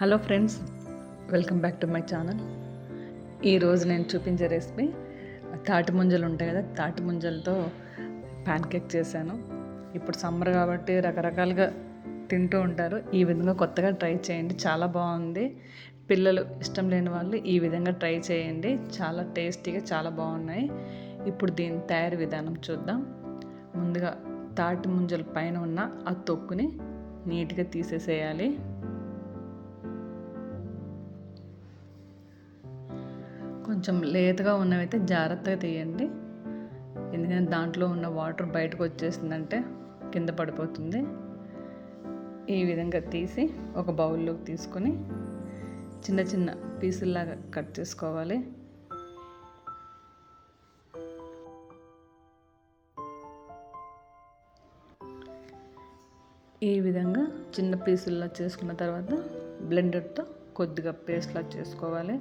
Hello friends, welcome back to my channel. ఈరోజు నేను చూపించే రెసిపీ తాటి ముంజలు ఉంటాయి కదా, తాటి ముంజలతో ప్యాన్ కేక్ చేశాను. ఇప్పుడు సమ్మర్ కాబట్టి రకరకాలుగా తింటూ ఉంటారు. ఈ విధంగా కొత్తగా ట్రై చేయండి, చాలా బాగుంది. పిల్లలు ఇష్టం లేని వాళ్ళు ఈ విధంగా ట్రై చేయండి, చాలా టేస్టీగా చాలా బాగున్నాయి. ఇప్పుడు దీని తయారీ విధానం చూద్దాం. ముందుగా తాటి ముంజల పైన ఉన్న ఆ తొక్కుని నీట్గా తీసేసేయాలి. కొంచెం లేతగా ఉన్నవైతే జాగ్రత్తగా తీయండి, ఎందుకంటే దాంట్లో ఉన్న వాటర్ బయటకు వచ్చేసిందంటే కింద పడిపోతుంది. ఈ విధంగా తీసి ఒక బౌల్లోకి తీసుకొని చిన్న చిన్న పీసుల్లాగా కట్ చేసుకోవాలి. ఈ విధంగా చిన్న పీసుల్లా చేసుకున్న తర్వాత బ్లెండర్తో కొద్దిగా పేస్ట్లా చేసుకోవాలి.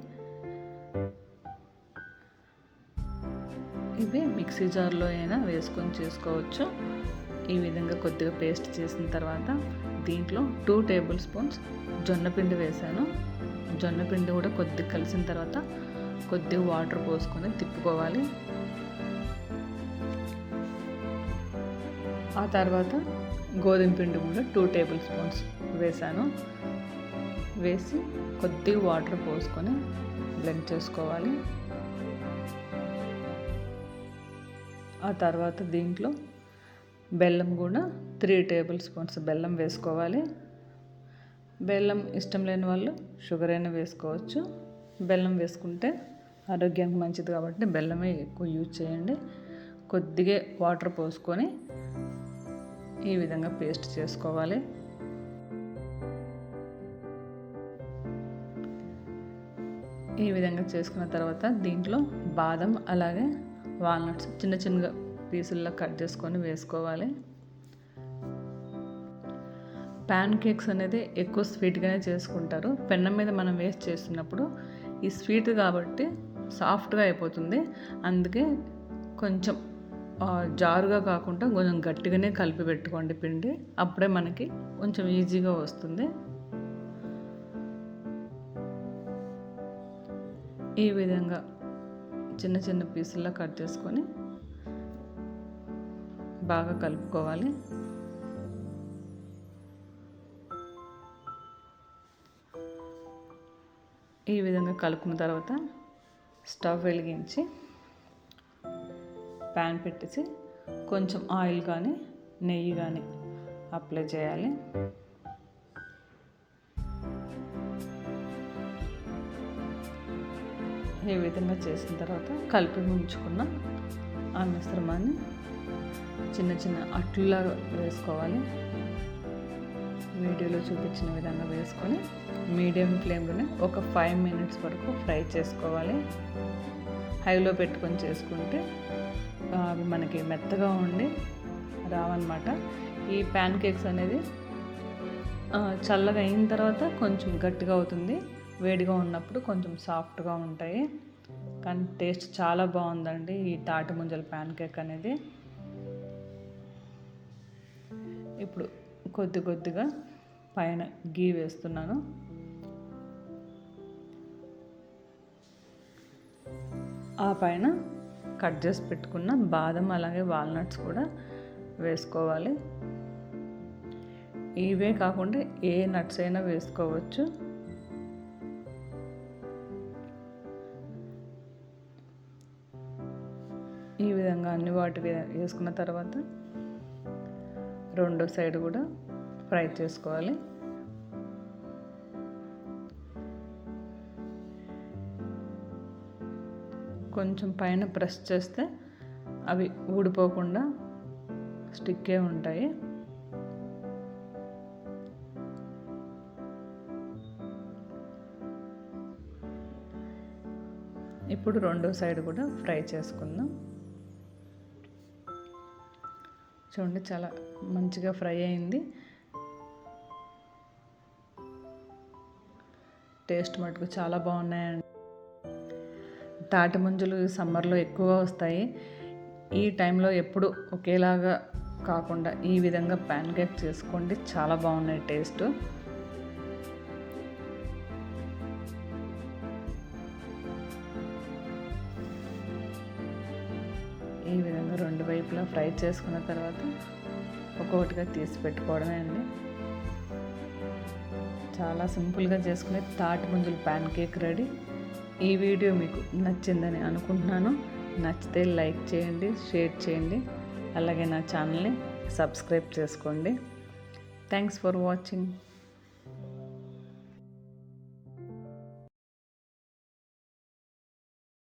ఇవి మిక్సీ జార్లో అయినా వేసుకొని చేసుకోవచ్చు. ఈ విధంగా కొద్దిగా పేస్ట్ చేసిన తర్వాత దీంట్లో 2 టేబుల్ స్పూన్స్ జొన్నపిండి వేసాను. జొన్నపిండి కూడా కొద్దిగా కలిసిన తర్వాత కొద్దిగా వాటర్ పోసుకొని తిప్పుకోవాలి. ఆ తర్వాత గోధుమ పిండి కూడా 2 టేబుల్ స్పూన్స్ వేసాను. వేసి కొద్దిగా వాటర్ పోసుకొని బ్లెండ్ చేసుకోవాలి. ఆ తర్వాత దీంట్లో బెల్లం కూడా 3 టేబుల్ స్పూన్స్ బెల్లం వేసుకోవాలి. బెల్లం ఇష్టం లేని వాళ్ళు షుగర్ అయినా వేసుకోవచ్చు. బెల్లం వేసుకుంటే ఆరోగ్యానికి మంచిది కాబట్టి బెల్లమే ఎక్కువ యూజ్ చేయండి. కొద్దిగా వాటర్ పోసుకొని ఈ విధంగా పేస్ట్ చేసుకోవాలి. ఈ విధంగా చేసుకున్న తర్వాత దీంట్లో బాదం అలాగే వాల్నట్స్ చిన్న చిన్నగా పీసుల్లో కట్ చేసుకొని వేసుకోవాలి. ప్యాన్ కేక్స్ అనేది ఎక్కువ స్వీట్గానే చేసుకుంటారు. పెన్నం మీద మనం వేస్ట్ చేస్తున్నప్పుడు ఈ స్వీట్ కాబట్టి సాఫ్ట్గా అయిపోతుంది. అందుకే కొంచెం జారుగా కాకుండా కొంచెం గట్టిగానే కలిపి పెట్టుకోండి పిండి, అప్పుడే మనకి కొంచెం ఈజీగా వస్తుంది. ఈ విధంగా చిన్న చిన్న పీసుల్లో కట్ చేసుకొని బాగా కలుపుకోవాలి. ఈ విధంగా కలుపుకున్న తర్వాత స్టవ్ వెలిగించి ప్యాన్ పెట్టేసి కొంచెం ఆయిల్ కానీ నెయ్యి కానీ అప్లై చేయాలి. ఈ విధంగా చేసిన తర్వాత కలిపి ఉంచుకున్న ఆ మిశ్రమాన్ని చిన్న చిన్న అట్లులాగా వేసుకోవాలి. వీడియోలో చూపించిన విధంగా వేసుకొని మీడియం ఫ్లేమ్లోనే ఒక 5 మినిట్స్ వరకు ఫ్రై చేసుకోవాలి. హైలో పెట్టుకొని చేసుకుంటే అవి మనకి మెత్తగా ఉండి రావన్నమాట. ఈ ప్యాన్ కేక్స్ అనేది చల్లగా అయిన తర్వాత కొంచెం గట్టిగా అవుతుంది, వేడిగా ఉన్నప్పుడు కొంచెం సాఫ్ట్గా ఉంటాయి. కానీ టేస్ట్ చాలా బాగుందండి ఈ తాటి ముంజల ప్యాన్ కేక్ అనేది. ఇప్పుడు కొద్ది కొద్దిగా పైన గీ వేస్తున్నాను. ఆ పైన కట్ చేసి పెట్టుకున్న బాదం అలాగే వాల్నట్స్ కూడా వేసుకోవాలి. ఇవే కాకుండా ఏ నట్స్ అయినా వేసుకోవచ్చు. ఈ విధంగా అన్ని వాటి వేసుకున్న తర్వాత రెండో సైడ్ కూడా ఫ్రై చేసుకోవాలి. కొంచెం పైన ప్రెస్ చేస్తే అవి ఊడిపోకుండా స్టిక్కే ఉంటాయి. ఇప్పుడు రెండో సైడ్ కూడా ఫ్రై చేసుకుందాం. చూడండి, చాలా మంచిగా ఫ్రై అయింది. టేస్ట్ మటుకు చాలా బాగున్నాయండి. తాటి ముంజలు సమ్మర్లో ఎక్కువగా వస్తాయి. ఈ టైంలో ఎప్పుడు ఒకేలాగా కాకుండా ఈ విధంగా ప్యాన్ కేక్ చేసుకోండి, చాలా బాగున్నాయి టేస్ట్. రెండు వైపులా ఫ్రై చేసుకున్న తర్వాత ఒక్కొక్కటిగా తీసి పెట్టుకోవడమే అండి. చాలా సింపుల్గా చేసుకునే తాటి ముంజల ప్యాన్ కేక్ రెడీ. ఈ వీడియో మీకు నచ్చిందని అనుకుంటున్నాను. నచ్చితే లైక్ చేయండి, షేర్ చేయండి, అలాగే నా ఛానల్ని సబ్స్క్రైబ్ చేసుకోండి. Thanks for watching.